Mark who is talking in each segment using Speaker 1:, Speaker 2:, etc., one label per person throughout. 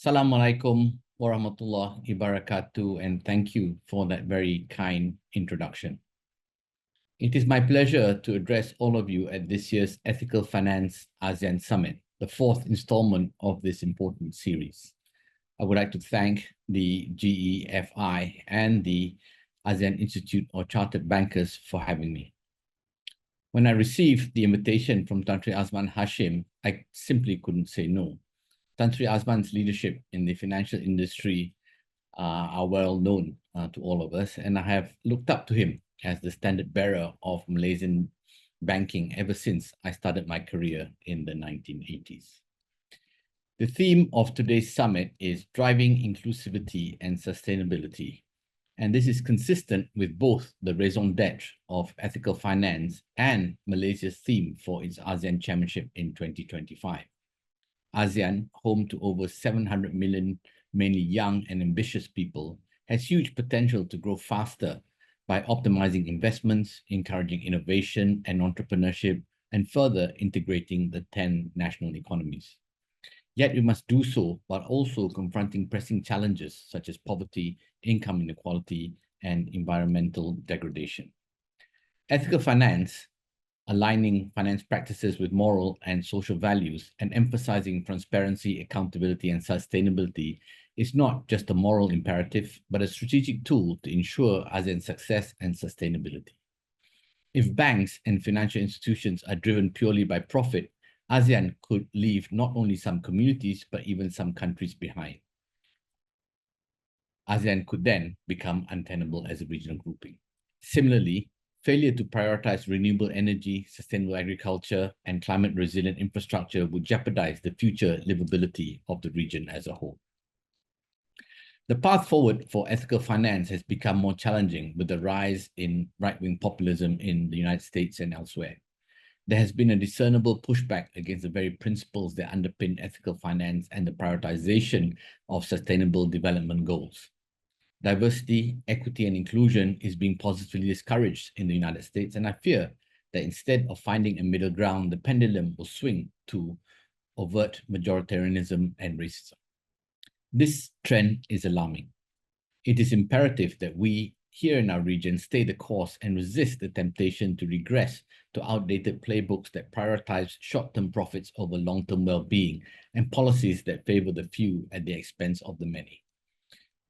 Speaker 1: Assalamualaikum warahmatullahi wabarakatuh, and thank you for that very kind introduction. It is my pleasure to address all of you at this year's Ethical Finance ASEAN Summit, the fourth installment of this important series. I would like to thank the GEFI and the ASEAN Institute of Chartered Bankers for having me. When I received the invitation from Tan Sri Azman Hashim, I simply couldn't say no. Tan Sri Azman's leadership in the financial industry are well known to all of us, and I have looked up to him as the standard bearer of Malaysian banking ever since I started my career in the 1980s. The theme of today's summit is driving inclusivity and sustainability, and this is consistent with both the raison d'etre of ethical finance and Malaysia's theme for its ASEAN Chairmanship in 2025. ASEAN, home to over 700 million, mainly young and ambitious people, has huge potential to grow faster by optimizing investments, encouraging innovation and entrepreneurship, and further integrating the 10 national economies. Yet we must do so while also confronting pressing challenges such as poverty, income inequality, and environmental degradation. Ethical finance, aligning finance practices with moral and social values and emphasizing transparency, accountability, and sustainability is not just a moral imperative, but a strategic tool to ensure ASEAN's success and sustainability. If banks and financial institutions are driven purely by profit, ASEAN could leave not only some communities, but even some countries behind. ASEAN could then become untenable as a regional grouping. Similarly, failure to prioritize renewable energy, sustainable agriculture, and climate-resilient infrastructure would jeopardize the future livability of the region as a whole. The path forward for ethical finance has become more challenging with the rise in right-wing populism in the United States and elsewhere. There has been a discernible pushback against the very principles that underpin ethical finance and the prioritization of sustainable development goals. Diversity, equity, and inclusion is being positively discouraged in the United States, and I fear that instead of finding a middle ground, the pendulum will swing to overt majoritarianism and racism. This trend is alarming. It is imperative that we here in our region stay the course and resist the temptation to regress to outdated playbooks that prioritize short-term profits over long-term well-being and policies that favor the few at the expense of the many.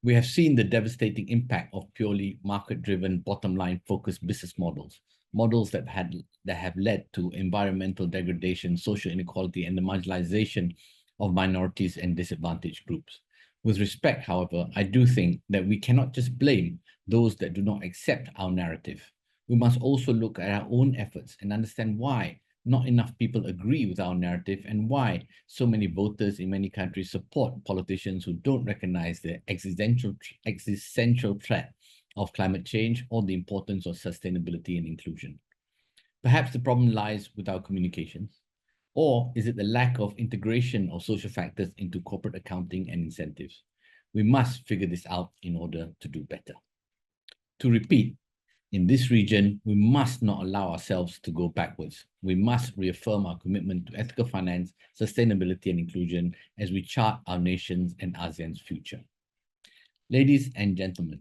Speaker 1: We have seen the devastating impact of purely market-driven, bottom-line focused business models, models that have led to environmental degradation, social inequality, and the marginalization of minorities and disadvantaged groups. With respect, however, I do think that we cannot just blame those that do not accept our narrative. We must also look at our own efforts and understand why not enough people agree with our narrative and why so many voters in many countries support politicians who don't recognize the existential threat of climate change or the importance of sustainability and inclusion. Perhaps the problem lies with our communications, or is it the lack of integration of social factors into corporate accounting and incentives? We must figure this out in order to do better. To repeat, in this region, we must not allow ourselves to go backwards. We must reaffirm our commitment to ethical finance, sustainability, and inclusion as we chart our nation's and ASEAN's future. Ladies and gentlemen,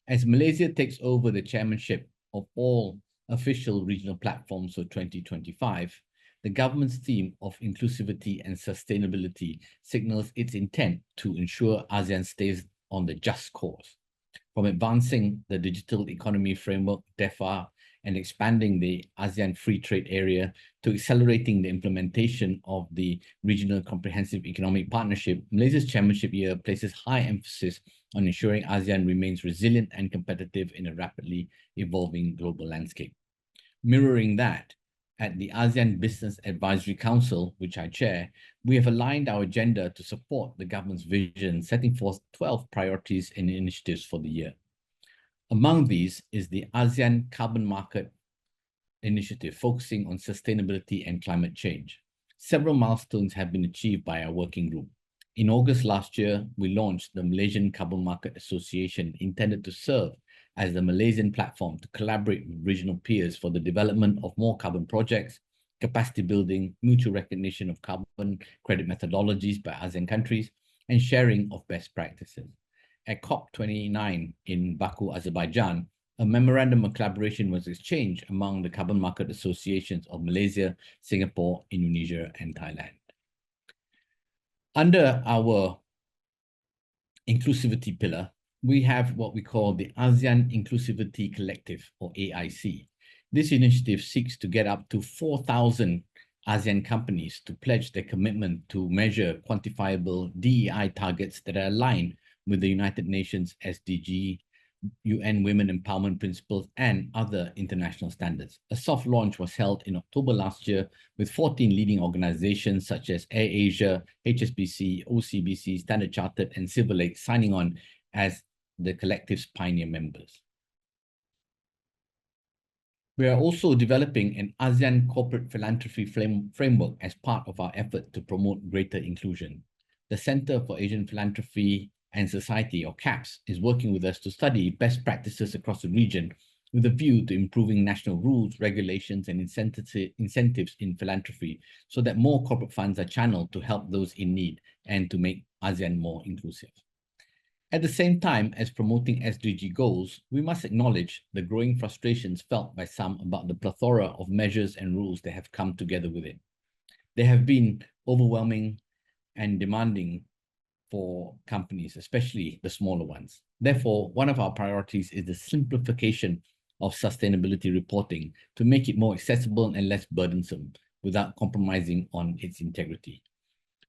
Speaker 1: as Malaysia takes over the chairmanship of all official regional platforms for 2025, the government's theme of inclusivity and sustainability signals its intent to ensure ASEAN stays on the just course. From advancing the digital economy framework, DEFA, and expanding the ASEAN Free Trade Area to accelerating the implementation of the Regional Comprehensive Economic Partnership, Malaysia's chairmanship year places high emphasis on ensuring ASEAN remains resilient and competitive in a rapidly evolving global landscape. Mirroring that, at the ASEAN Business Advisory Council, which I chair, we have aligned our agenda to support the government's vision, setting forth 12 priorities and initiatives for the year. Among these is the ASEAN Carbon Market Initiative, focusing on sustainability and climate change. Several milestones have been achieved by our working group. In August last year, we launched the Malaysian Carbon Market Association, intended to serve as the Malaysian platform to collaborate with regional peers for the development of more carbon projects, capacity building, mutual recognition of carbon credit methodologies by ASEAN countries, and sharing of best practices. At COP29 in Baku, Azerbaijan, a memorandum of collaboration was exchanged among the carbon market associations of Malaysia, Singapore, Indonesia, and Thailand. Under our inclusivity pillar, we have what we call the ASEAN Inclusivity Collective, or AIC. This initiative seeks to get up to 4,000 ASEAN companies to pledge their commitment to measure quantifiable DEI targets that are aligned with the United Nations SDG, UN Women Empowerment Principles, and other international standards. A soft launch was held in October last year with 14 leading organizations such as AirAsia, HSBC, OCBC, Standard Chartered, and Silver Lake signing on as the collective's pioneer members. We are also developing an ASEAN corporate philanthropy framework as part of our effort to promote greater inclusion. The Center for Asian Philanthropy and Society, or CAPS, is working with us to study best practices across the region with a view to improving national rules, regulations, and incentives in philanthropy so that more corporate funds are channeled to help those in need and to make ASEAN more inclusive. At the same time as promoting SDG goals, we must acknowledge the growing frustrations felt by some about the plethora of measures and rules that have come together with it. They have been overwhelming and demanding for companies, especially the smaller ones. Therefore, one of our priorities is the simplification of sustainability reporting to make it more accessible and less burdensome without compromising on its integrity.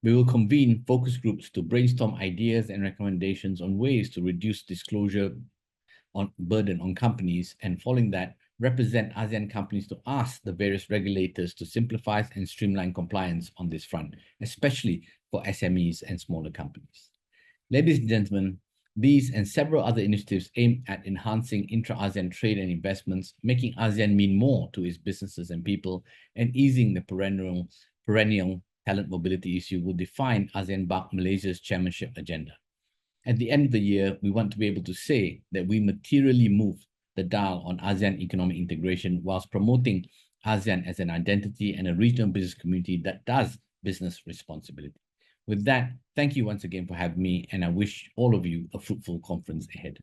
Speaker 1: We will convene focus groups to brainstorm ideas and recommendations on ways to reduce disclosure burden on companies, and following that, represent ASEAN companies to ask the various regulators to simplify and streamline compliance on this front, especially for SMEs and smaller companies. Ladies and gentlemen, these and several other initiatives aim at enhancing intra-ASEAN trade and investments, making ASEAN mean more to its businesses and people, and easing the perennial talent mobility issue will define ASEAN-BAC Malaysia's chairmanship agenda. At the end of the year, we want to be able to say that we materially move the dial on ASEAN economic integration whilst promoting ASEAN as an identity and a regional business community that does business responsibility. With that, thank you once again for having me, and I wish all of you a fruitful conference ahead.